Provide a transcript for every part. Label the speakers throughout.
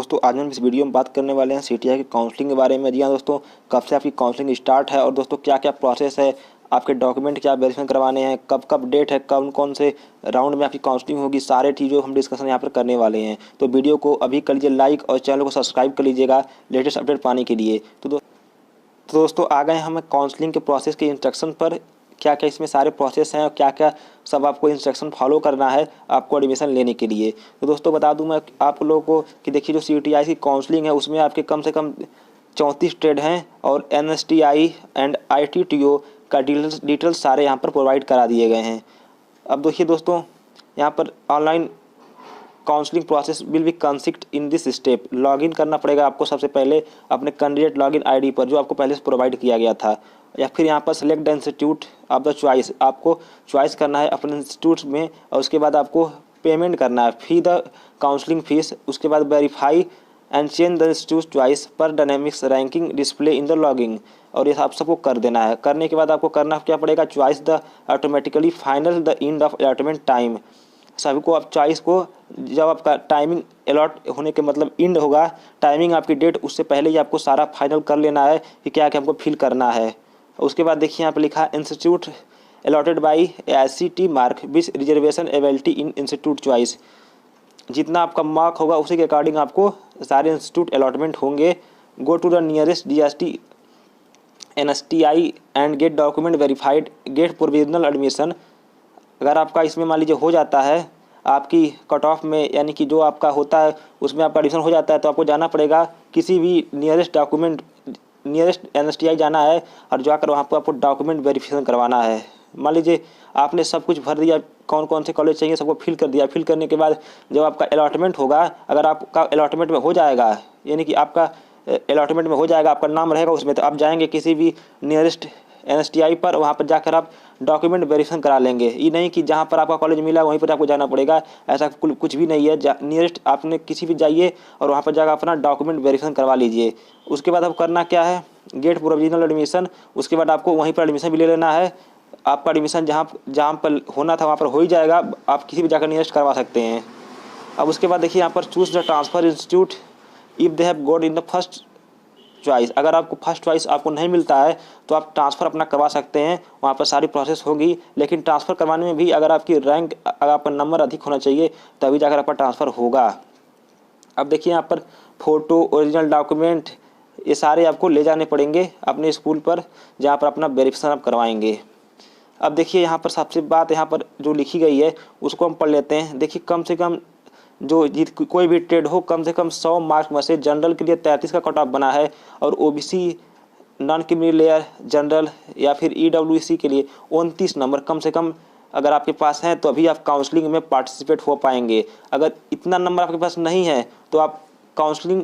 Speaker 1: दोस्तों आज हम इस वीडियो में बात करने वाले हैं सीटीआई की काउंसलिंग के बारे में। जी हाँ दोस्तों, कब से आपकी काउंसलिंग स्टार्ट है और दोस्तों क्या क्या प्रोसेस है, आपके डॉक्यूमेंट क्या वेरीफाई करवाने हैं, कब कब डेट है, कौन कौन से राउंड में आपकी काउंसलिंग होगी, सारे चीज़ों हम डिस्कशन यहाँ पर करने वाले हैं। तो वीडियो को अभी कर लीजिए लाइक और चैनल को सब्सक्राइब कर लीजिएगा लेटेस्ट अपडेट पाने के लिए। तो दोस्तों आ गए हम काउंसलिंग के प्रोसेस के इंस्ट्रक्शन पर। क्या क्या इसमें सारे प्रोसेस हैं और क्या क्या सब आपको इंस्ट्रक्शन फॉलो करना है आपको एडमिशन लेने के लिए। तो दोस्तों बता दूं मैं आप लोगों को कि देखिए जो सीटीआई की काउंसलिंग है उसमें आपके कम से कम 34 ट्रेड हैं और एनएसटीआई एंड आईटीटीओ का डिटेल्स सारे यहाँ पर प्रोवाइड करा दिए गए हैं। अब देखिए दोस्तों यहाँ पर online counselling process will be consist in this step. Login करना पड़ेगा आपको सबसे पहले अपने कैंडिडेट लॉगिन आईडी पर जो आपको पहले से प्रोवाइड किया गया था, या फिर यहाँ पर select the institute of the choice, आपको चॉइस करना है अपने इंस्टीट्यूट में और उसके बाद आपको पेमेंट करना है फी द काउंसलिंग फीस। उसके बाद verify and change the institute choice पर dynamics ranking display in the logging, और ये आप सबको कर देना है। करने के बाद आपको करना क्या पड़ेगा, choice the automatically final the end of allotment time. सभी को आप चॉइस को जब आपका टाइमिंग अलॉट होने के मतलब एंड होगा, टाइमिंग आपकी डेट उससे पहले ही आपको सारा फाइनल कर लेना है कि क्या क्या हमको फिल करना है। उसके बाद देखिए यहाँ पे लिखा institute allotted by AICTE mark which reservation ability in institute choice. जितना आपका मार्क होगा उसी के अकॉर्डिंग आपको सारे इंस्टीट्यूट अलॉटमेंट होंगे। Go to the nearest DST NSTI and get document verified, get provisional admission. अगर आपका इसमें मान लीजिए हो जाता है आपकी कट ऑफ में, यानी कि जो आपका होता है उसमें आपका एडमिशन हो जाता है, तो आपको जाना पड़ेगा किसी भी नियरेस्ट NSTI जाना है और जाकर वहाँ पर आपको डॉक्यूमेंट वेरिफिकेशन करवाना है। मान लीजिए आपने सब कुछ भर दिया, कौन कौन से कॉलेज चाहिए सबको फिल कर दिया। फिल करने के बाद जब आपका अलॉटमेंट होगा, अगर आपका अलॉटमेंट में हो जाएगा, यानी कि आपका अलॉटमेंट में हो जाएगा, आपका नाम रहेगा उसमें, तो आप जाएंगे किसी भी नियरेस्ट NSTI पर, वहाँ पर जाकर आप डॉक्यूमेंट वेरिफिकेशन करा लेंगे। ये नहीं कि जहाँ पर आपका कॉलेज मिला वहीं पर आपको जाना पड़ेगा, ऐसा कुछ भी नहीं है। नियरेस्ट आपने किसी भी जाइए और वहाँ पर जाकर अपना डॉक्यूमेंट वेरिफिकेशन करवा लीजिए। उसके बाद आपको करना क्या है, गेट प्रोविजनल एडमिशन। उसके बाद आपको वहीं पर एडमिशन भी ले लेना है। आपका एडमिशन जहाँ पर होना था वहाँ पर हो ही जाएगा, आप किसी भी जाकर नियरेस्ट करवा सकते हैं। अब उसके बाद देखिए यहाँ पर choose the transfer institute if they have got in the first choice. अगर आपको फर्स्ट चॉइस आपको नहीं मिलता है तो आप ट्रांसफ़र अपना करवा सकते हैं, वहाँ पर सारी प्रोसेस होगी। लेकिन ट्रांसफ़र करवाने में भी अगर आपकी रैंक, अगर आपका नंबर अधिक होना चाहिए तभी जाकर आपका ट्रांसफ़र होगा। अब देखिए यहाँ पर फ़ोटो, ओरिजिनल डॉक्यूमेंट, ये सारे आपको ले जाने पड़ेंगे अपने स्कूल पर जहाँ पर अपना वेरिफिकेशन आप करवाएंगे। अब देखिए यहाँ पर सबसे बात यहाँ पर जो लिखी गई है उसको हम पढ़ लेते हैं। देखिए कम से कम जो कोई भी ट्रेड हो, कम से कम 100 मार्क्स में से जनरल के लिए 33 का कट ऑफ बना है और OBC non criminal layer general या फिर EWC के लिए 29 नंबर कम से कम अगर आपके पास है तो अभी आप काउंसलिंग में पार्टिसिपेट हो पाएंगे। अगर इतना नंबर आपके पास नहीं है तो आप काउंसलिंग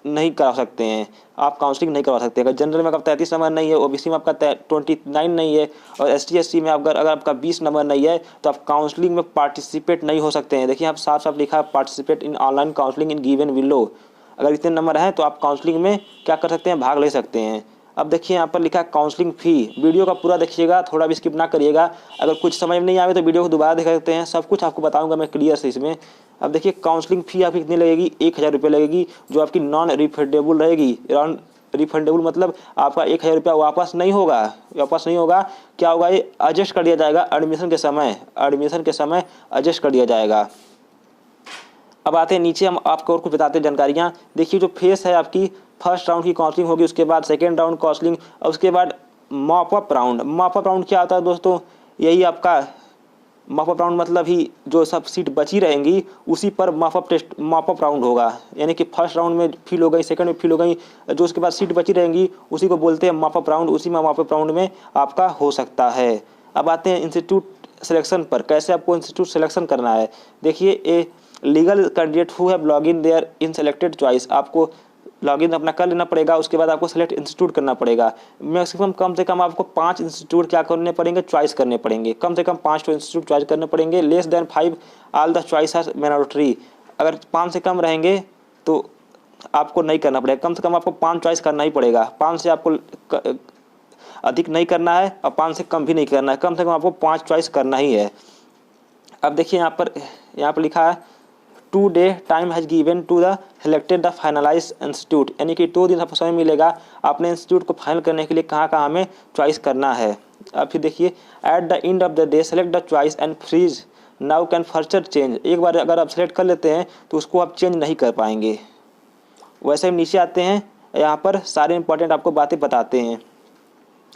Speaker 1: नहीं करा सकते हैं, आप काउंसलिंग नहीं करवा सकते। अगर जनरल में आपका 33 नंबर नहीं है, OBC में आपका 29 नहीं है और ST SC में अगर आपका 20 नंबर नहीं है तो आप काउंसलिंग में पार्टिसिपेट नहीं हो सकते हैं। देखिए आप साफ साफ लिखा है participate in online counselling in given below. अगर इतने नंबर हैं तो आप काउंसलिंग में क्या कर सकते हैं, भाग ले सकते हैं। अब देखिए यहाँ पर लिखा है काउंसलिंग फ़ी। वीडियो का पूरा देखिएगा, थोड़ा भी स्किप ना करिएगा। अगर कुछ समझ में नहीं आए तो वीडियो को दोबारा देख सकते हैं, सब कुछ आपको बताऊंगा मैं क्लियर से इसमें। अब देखिए काउंसलिंग फ़ी आपकी कितनी लगेगी, 1000 रुपये लगेगी, जो आपकी नॉन रिफंडेबल रहेगी। नॉन रिफंडेबल मतलब आपका 1000 रुपया वापस नहीं होगा। क्या होगा, ये एडजस्ट कर दिया जाएगा एडमिशन के समय एडजस्ट कर दिया जाएगा। अब आते हैं नीचे, हम आपको और कुछ बताते हैं जानकारियाँ। देखिए जो फेस है आपकी, फर्स्ट राउंड की काउंसलिंग होगी, उसके बाद सेकेंड राउंड काउंसलिंग और उसके बाद मॉपअप राउंड। मॉपअप राउंड क्या होता है दोस्तों, यही आपका मॉपअप राउंड मतलब ही जो सब सीट बची रहेंगी उसी पर मॉपअप राउंड होगा। यानी कि फर्स्ट राउंड में फिल हो गई, सेकंड में फिल हो गई, जो उसके बाद सीट बची रहेंगी उसी को बोलते हैं मॉपअप राउंड। उसी में मॉपअप राउंड में आपका हो सकता है। अब आते हैं इंस्टीट्यूट सिलेक्शन पर, कैसे आपको इंस्टीट्यूट सिलेक्शन करना है। देखिए a legal candidate who have log in there in selected choice, आपको लॉगिन अपना कर लेना पड़ेगा। उसके बाद आपको सेलेक्ट इंस्टीट्यूट करना पड़ेगा। मैक्सिमम कम से कम आपको 5 इंस्टीट्यूट क्या करने पड़ेंगे, चॉइस करने पड़ेंगे। कम से कम 5 इंस्टीट्यूट चॉइस करने पड़ेंगे। Less than 5 all the choice are mandatory. अगर 5 से कम रहेंगे तो आपको नहीं करना पड़ेगा। कम से कम आपको 5 चॉइस करना ही पड़ेगा। 5 से आपको अधिक नहीं करना है और 5 से कम भी नहीं करना है। कम से कम आपको 5 चॉइस करना ही है। अब देखिए यहाँ पर लिखा है 2 day time has given to the selected the finalise institute, यानी कि 2 दिन आपको समय मिलेगा अपने इंस्टीट्यूट को फाइनल करने के लिए कहाँ कहाँ हमें चॉइस करना है। अब फिर देखिए, at the end of the day select the choice and freeze now can further change. एक बार अगर आप सेलेक्ट कर लेते हैं तो उसको आप चेंज नहीं कर पाएंगे। वैसे हम नीचे आते हैं, यहाँ पर सारे इंपॉर्टेंट आपको बातें बताते हैं।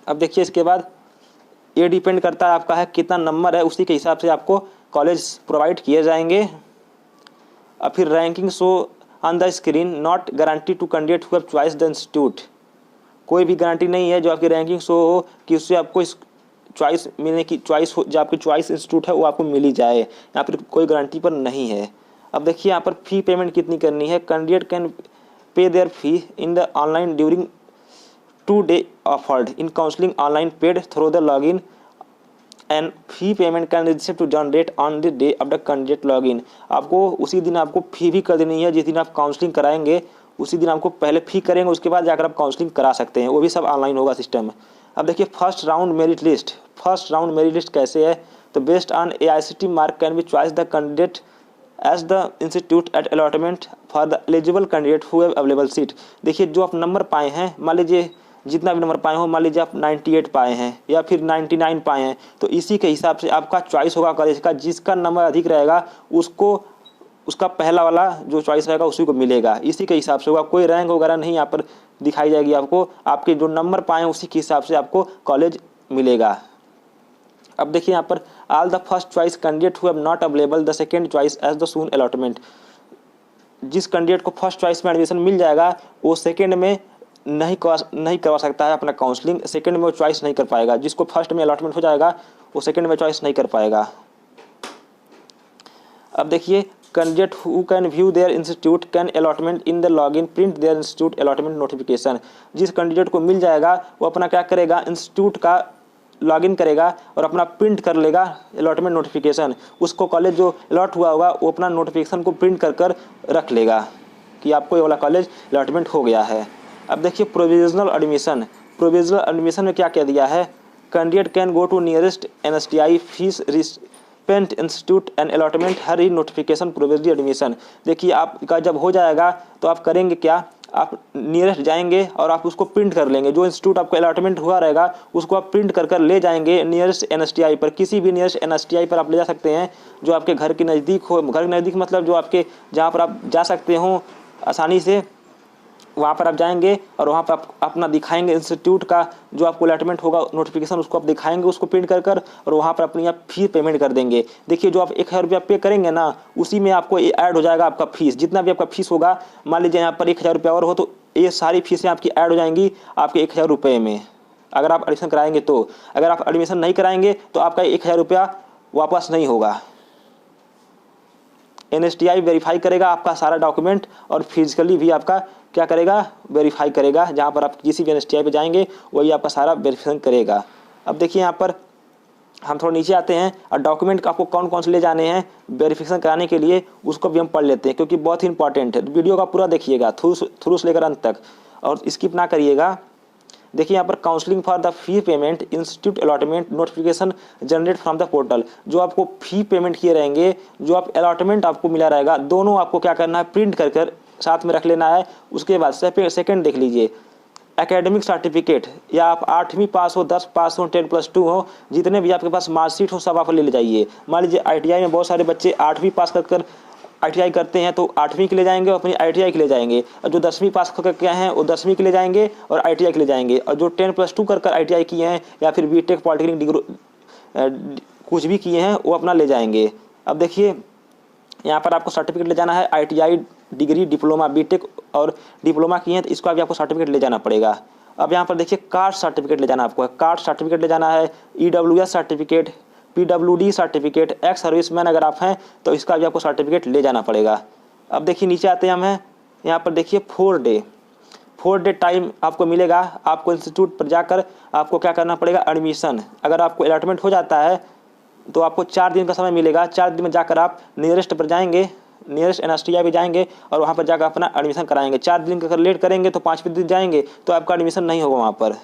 Speaker 1: अब देखिए इसके बाद ये डिपेंड करता है आपका है कितना नंबर है, उसी के हिसाब से आपको कॉलेज प्रोवाइड किए जाएंगे। अब फिर ranking show on the screen not guarantee to candidate who have choice the institute. कोई भी गारंटी नहीं है जो आपकी रैंकिंग शो हो कि उससे आपको इस चॉइस मिलने की चॉइस हो, जो आपकी चॉइस इंस्टीट्यूट है वो आपको मिली जाए, यहाँ पर कोई गारंटी पर नहीं है। अब देखिए यहाँ पर फ़ी पेमेंट कितनी करनी है। Candidate can pay their fee in the online during 2 day offered in counseling online paid through the login and fee payment can receive to generate on the day of the candidate login। आपको उसी दिन आपको फ़ी भी कर देनी है, जिस दिन आप काउंसलिंग कराएंगे उसी दिन आपको पहले फ़ी करेंगे, उसके बाद जाकर आप काउंसलिंग करा सकते हैं, वो भी सब ऑनलाइन होगा सिस्टम। अब देखिए फर्स्ट राउंड मेरिट लिस्ट कैसे है। तो based on AICTE mark can be choice the candidate as the institute at allotment for the eligible candidate who have available seat. देखिए जो आप नंबर पाए हैं, मान लीजिए जितना भी नंबर पाए हो, मान लीजिए आप 98 पाए हैं या फिर 99 पाए हैं, तो इसी के हिसाब से आपका चॉइस होगा कॉलेज का। जिसका नंबर अधिक रहेगा उसको उसका पहला वाला जो चॉइस रहेगा उसी को मिलेगा, इसी के हिसाब से होगा। कोई रैंक वगैरह नहीं यहाँ पर दिखाई जाएगी आपको, आपके जो नंबर पाए हैं उसी के हिसाब से आपको कॉलेज मिलेगा। अब देखिए यहाँ पर all the first choice candidate who have not available the second choice as the soon allotment. जिस कैंडिडेट को फर्स्ट चॉइस में एडमिशन मिल जाएगा वो सेकेंड में नहीं करवा सकता है अपना काउंसलिंग, सेकंड में वो चॉइस नहीं कर पाएगा। जिसको फर्स्ट में अलॉटमेंट हो जाएगा वो सेकंड में चॉइस नहीं कर पाएगा। अब देखिए candidate who can view their institute can allotment in the login print their institute allotment notification. जिस कैंडिडेट को मिल जाएगा वो अपना क्या करेगा, इंस्टीट्यूट का लॉगिन करेगा और अपना प्रिंट कर लेगा अलॉटमेंट नोटिफिकेशन। उसको कॉलेज जो अलॉट हुआ होगा वो अपना नोटिफिकेशन को प्रिंट कर रख लेगा कि आपको ये वाला कॉलेज अलॉटमेंट हो गया है। अब देखिए प्रोविजनल एडमिशन में क्या कह दिया है। Candidate can go to nearest NSTI fees recipient institute and allotment her he notification provisional admission. देखिए आपका जब हो जाएगा तो आप करेंगे क्या, आप नियरेस्ट जाएंगे और आप उसको प्रिंट कर लेंगे। जो इंस्टीट्यूट आपको अलॉटमेंट हुआ रहेगा उसको आप प्रिंट कर ले जाएंगे नियरेस्ट NSTI पर। किसी भी नियरेस्ट NSTI पर आप ले जा सकते हैं जो आपके घर के नज़दीक हो। घर के नज़दीक मतलब जो आपके जहाँ पर आप जा सकते हो आसानी से, वहाँ पर आप जाएंगे और वहाँ पर आप अपना दिखाएंगे इंस्टीट्यूट का जो आपको अलॉटमेंट होगा नोटिफिकेशन, उसको आप दिखाएंगे, उसको प्रिंट कर और वहाँ पर अपनी आप फीस पेमेंट कर देंगे। देखिए जो आप 1000 रुपया पे करेंगे ना, उसी में आपको ये ऐड हो जाएगा आपका फीस। जितना भी आपका फीस होगा, मान लीजिए यहाँ पर 1000 रुपया और हो तो ये सारी फीसें आपकी ऐड हो जाएंगी आपके 1000 रुपये में, अगर आप एडमिशन कराएंगे तो। अगर आप एडमिशन नहीं कराएंगे तो आपका 1000 रुपया वापस नहीं होगा। NSTI वेरीफाई करेगा आपका सारा डॉक्यूमेंट और फिजिकली भी आपका क्या करेगा, वेरीफाई करेगा। जहाँ पर आप किसी भी NSTI पे जाएंगे वही आपका सारा वेरिफिकेशन करेगा। अब देखिए यहाँ पर हम थोड़ा नीचे आते हैं और डॉक्यूमेंट आपको कौन कौन से ले जाने हैं वेरिफिकेशन कराने के लिए, उसको भी हम पढ़ लेते हैं क्योंकि बहुत ही इंपॉर्टेंट है। वीडियो का पूरा देखिएगा थ्रू से लेकर अंत तक और स्किप ना करिएगा। देखिए यहाँ पर counselling for the fee payment institute allotment notification generate from the portal. जो आपको फी पेमेंट किए रहेंगे, जो आप अलॉटमेंट आपको मिला रहेगा, दोनों आपको क्या करना है, प्रिंट कर साथ में रख लेना है। उसके बाद सेकंड देख लीजिए, एकेडमिक सर्टिफिकेट, या आप 8वीं पास हो, 10 पास हो, 10+2 हो, जितने भी आपके पास मार्कशीट हो सब आप ले जाइए। मान लीजिए ITI में बहुत सारे बच्चे 8वीं पास कर ITI करते हैं तो 8वीं के ले जाएंगे और अपनी ITI के ले जाएंगे, और जो 10वीं पास करके हैं वो 10वीं के ले जाएंगे और ITI के ले जाएंगे, और जो 10+2 कर ITI किए हैं या फिर BTech पॉलिटेक्निक डिग्री कुछ भी किए हैं वो अपना ले जाएंगे। अब देखिए यहाँ पर आपको सर्टिफिकेट ले जाना है। ITI डिग्री, डिप्लोमा, BTech और डिप्लोमा किए हैं तो इसको भी आपको सर्टिफिकेट ले जाना पड़ेगा। अब यहाँ पर देखिए कास्ट सर्टिफिकेट ले जाना आपको, कास्ट सर्टिफिकेट ले जाना है, EWS certificate, PWD certificate, ex serviceman अगर आप हैं तो इसका भी आपको सर्टिफिकेट ले जाना पड़ेगा। अब देखिए नीचे आते हैं हम हैं, यहाँ पर देखिए 4 डे टाइम आपको मिलेगा। आपको इंस्टीट्यूट पर जाकर आपको क्या करना पड़ेगा, एडमिशन। अगर आपको अलॉटमेंट हो जाता है तो आपको 4 दिन का समय मिलेगा। 4 दिन में जाकर आप नियरेस्ट पर जाएंगे, नियरेस्ट NSTI पे जाएंगे और वहाँ पर जाकर अपना एडमिशन कराएंगे। 4 दिन का अगर लेट करेंगे तो 5वें दिन जाएंगे तो आपका एडमिशन नहीं होगा वहाँ पर।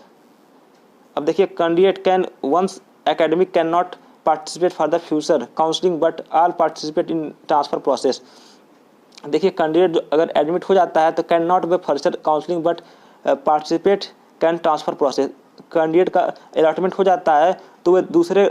Speaker 1: अब देखिए candidate can once academic can not participate for the future counselling but all participate in transfer process. देखिए कैंडिडेट जो अगर एडमिट हो जाता है तो can not be further counselling but participate can transfer process. Candidate का अलॉटमेंट हो जाता है तो वह दूसरे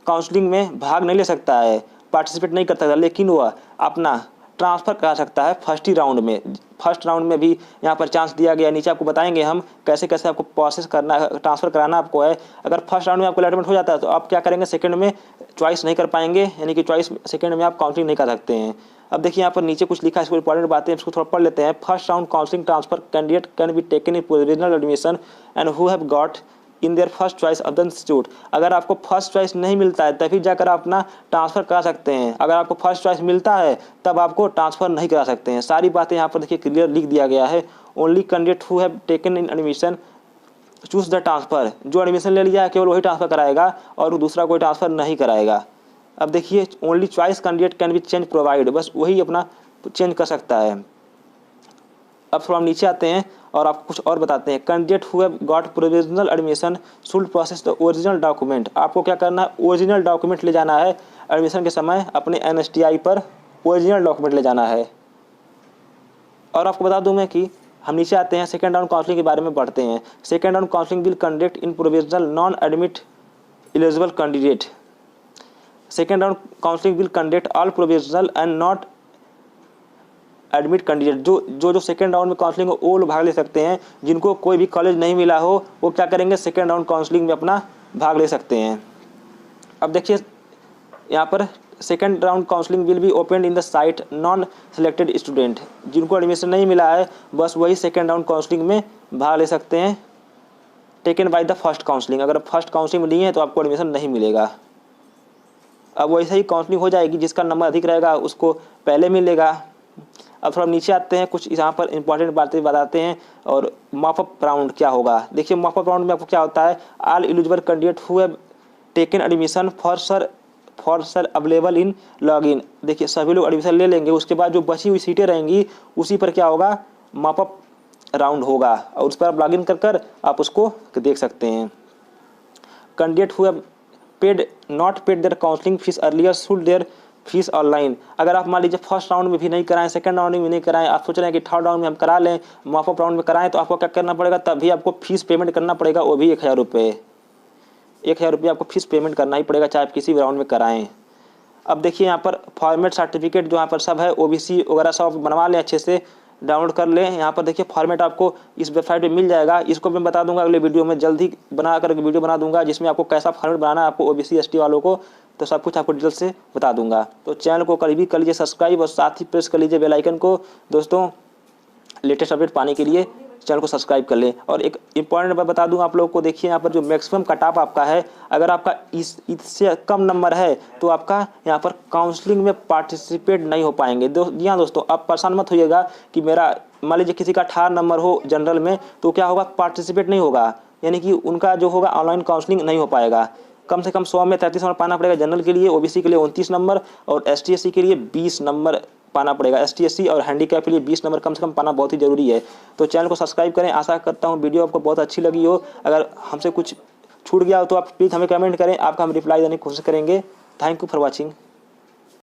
Speaker 1: काउंसलिंग में भाग नहीं ले सकता है, पार्टिसिपेट नहीं कर सकता, लेकिन वह अपना ट्रांसफ़र करा सकता है फर्स्ट ही राउंड में। फर्स्ट राउंड में भी यहाँ पर चांस दिया गया, नीचे आपको बताएंगे हम कैसे कैसे आपको प्रोसेस करना है, ट्रांसफ़र कराना आपको है। अगर फर्स्ट राउंड में आपको अलॉटमेंट हो जाता है तो आप क्या करेंगे, सेकंड में चॉइस नहीं कर पाएंगे, यानी कि चॉइस सेकंड में आप काउंसलिंग नहीं कर सकते हैं। अब देखिए यहाँ पर नीचे कुछ लिखा है, इसको इंपॉर्टेंट बातें इसको थोड़ा पढ़ लेते हैं। First round counselling transfer candidate can be taken in provisional admission and who have got in their first choice of the institute. अगर आपको फर्स्ट चॉइस नहीं मिलता है तभी जाकर आप अपना ट्रांसफ़र करा सकते हैं। अगर आपको फर्स्ट चॉइस मिलता है तब आपको ट्रांसफ़र नहीं करा सकते हैं। सारी बातें यहाँ पर देखिए क्लियर लिख दिया गया है। Only candidate who have taken in admission choose the transfer. जो एडमिशन ले लिया है केवल वही ट्रांसफ़र कराएगा और दूसरा कोई ट्रांसफ़र नहीं कराएगा। अब देखिए only choice candidate can be change provide, बस वही अपना चेंज कर सकता है। अब थोड़ा हम नीचे आते हैं और आपको कुछ और बताते हैं। Candidate who have got provisional admission should process the original document. आपको क्या करना है, ओरिजिनल डॉक्यूमेंट ले जाना है एडमिशन के समय, अपने NSTI पर ओरिजिनल डॉक्यूमेंट ले जाना है। और आपको बता दूं मैं कि हम नीचे आते हैं, सेकेंड राउंड काउंसलिंग के बारे में पढ़ते हैं। Second round counselling will conduct in provisional non admit eligible candidate. Second round counselling will conduct all provisional and not admit candidate. जो सेकेंड राउंड में काउंसलिंग वो लोग भाग ले सकते हैं जिनको कोई भी कॉलेज नहीं मिला हो, वो क्या करेंगे, सेकेंड राउंड काउंसलिंग में अपना भाग ले सकते हैं। अब देखिए यहाँ पर second round counselling will be open in the site non selected student. जिनको एडमिशन नहीं मिला है बस वही सेकेंड राउंड काउंसलिंग में भाग ले सकते हैं, taken by the first counselling. अगर फर्स्ट काउंसलिंग में नहीं है तो आपको एडमिशन नहीं मिलेगा। अब वैसे ही काउंसलिंग हो जाएगी, जिसका नंबर अधिक रहेगा उसको पहले मिलेगा। अब थोड़ा नीचे आते हैं, कुछ यहाँ पर इंपॉर्टेंट बातें बताते हैं। और मॉपअप राउंड क्या होगा, देखिए मॉपअप राउंड में आपको क्या होता है, all eligible candidate who have taken admission for sir available in login. देखिए सभी लोग एडमिशन ले लेंगे, उसके बाद जो बची हुई सीटें रहेंगी उसी पर क्या होगा, मॉपअप राउंड होगा और उस पर आप लॉगिन कर आप उसको देख सकते हैं। Candidate who have paid not paid their counselling fees earlier should their fees online. अगर आप मान लीजिए फर्स्ट राउंड में भी नहीं कराएं, सेकंड राउंड में भी नहीं कराएं, आप सोच रहे हैं कि थर्ड राउंड में हम करा लें, मॉपअप राउंड में कराएं, तो आपको क्या करना पड़ेगा, तभी आपको फीस पेमेंट करना पड़ेगा, वो भी 1000 रुपये। 1000 रुपये आपको फीस पेमेंट करना ही पड़ेगा, चाहे आप किसी भी राउंड में कराएं। अब देखिए यहाँ पर फॉर्मेट सर्टिफिकेट जो यहाँ पर सब है, OBC वगैरह सब बनवा लें, अच्छे से डाउनलोड कर लें। यहाँ पर देखिए फॉर्मेट आपको इस वेबसाइट पे मिल जाएगा, इसको मैं बता दूंगा अगले वीडियो में, जल्दी बना कर वीडियो बना दूंगा जिसमें आपको कैसा फॉर्मेट बनाना है आपको OBC ST वालों को, तो सब कुछ आपको डिटेल से बता दूंगा। तो चैनल को कभी भी कर लीजिए सब्सक्राइब और साथ ही प्रेस कर लीजिए बेल आइकन को। दोस्तों लेटेस्ट अपडेट पाने के लिए चैनल को सब्सक्राइब कर लें। और एक इंपॉर्टेंट बात बता दूं आप लोगों को, देखिए यहाँ पर जो मैक्सिमम कट ऑफ आपका है, अगर आपका इससे कम नंबर है तो आपका यहाँ पर काउंसलिंग में पार्टिसिपेट नहीं हो पाएंगे। जी हाँ दोस्तों, आप परेशान मत होइएगा कि मेरा मान लीजिए किसी का 18 नंबर हो जनरल में, तो क्या होगा, पार्टिसिपेट नहीं होगा, यानी कि उनका जो होगा ऑनलाइन काउंसलिंग नहीं हो पाएगा। कम से कम 100 में 33 नंबर पाना पड़ेगा जनरल के लिए, OBC के लिए 29 नंबर और ST SC के लिए 20 नंबर पाना पड़ेगा। ST SC और हैंडीकैप के लिए 20 नंबर कम से कम पाना बहुत ही जरूरी है। तो चैनल को सब्सक्राइब करें। आशा करता हूँ वीडियो आपको बहुत अच्छी लगी हो। अगर हमसे कुछ छूट गया हो तो आप प्लीज़ हमें कमेंट करें, आपका हम रिप्लाई देने की कोशिश करेंगे। Thank you for watching.